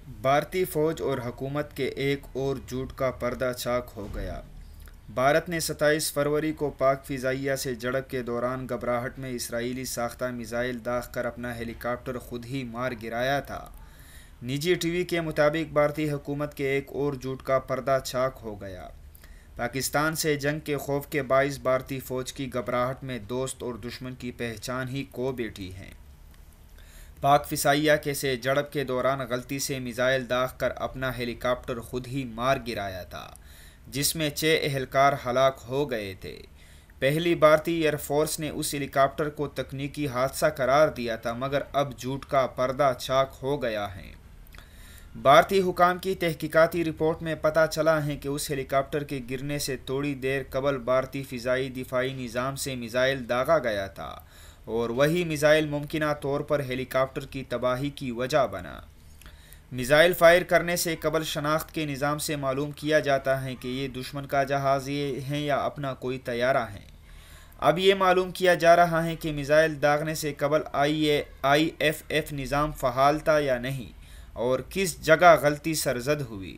بھارتی فوج اور حکومت کے ایک اور جھوٹ کا پردہ چاک ہو گیا۔ بھارت نے 27 فروری کو پاک فضائیہ سے جھڑپ کے دوران گھبراہٹ میں اسرائیلی ساختہ میزائل داغ کر اپنا ہیلی کاپٹر خود ہی مار گرایا تھا۔ نجی ٹی وی کے مطابق بھارتی حکومت کے ایک اور جھوٹ کا پردہ چاک ہو گیا۔ پاکستان سے جنگ کے خوف کے باعث بھارتی فوج کی گھبراہٹ میں دوست اور دشمن کی پہچان ہی کھو بیٹھی ہے۔ پاک فضائیہ کے سے جھڑپ کے دوران غلطی سے میزائل داغ کر اپنا ہیلی کاپٹر خود ہی مار گرایا تھا، جس میں 6 اہلکار ہلاک ہو گئے تھے۔ پہلی بھارتی ایئر فورس نے اس ہیلی کاپٹر کو تکنیکی حادثہ قرار دیا تھا، مگر اب جھوٹ کا پردہ چاک ہو گیا ہے۔ بھارتی حکام کی تحقیقاتی رپورٹ میں پتہ چلا ہے کہ اس ہیلی کاپٹر کے گرنے سے تھوڑی دیر قبل بھارتی فضائی دفاعی نظام سے میزائل داغا گیا تھا اور وہی میزائل ممکنہ طور پر ہیلی کاپٹر کی تباہی کی وجہ بنا۔ میزائل فائر کرنے سے قبل شناخت کے نظام سے معلوم کیا جاتا ہے کہ یہ دشمن کا جہاز ہے یا اپنا کوئی طیارہ ہے۔ اب یہ معلوم کیا جا رہا ہے کہ میزائل داغنے سے قبل آئی ایف ایف نظام فعال تھا یا نہیں اور کس جگہ غلطی سرزد ہوئی۔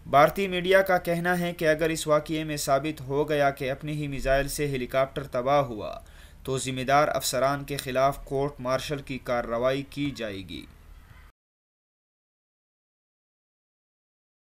بھارتی میڈیا کا کہنا ہے کہ اگر اس واقعے میں ثابت ہو گیا کہ اپنے ہی میزائل سے ہیلی کاپٹر تباہ ہوا تو ذمہ دار افسران کے خلاف کورٹ مارشل کی کارروائی کی جائے گی۔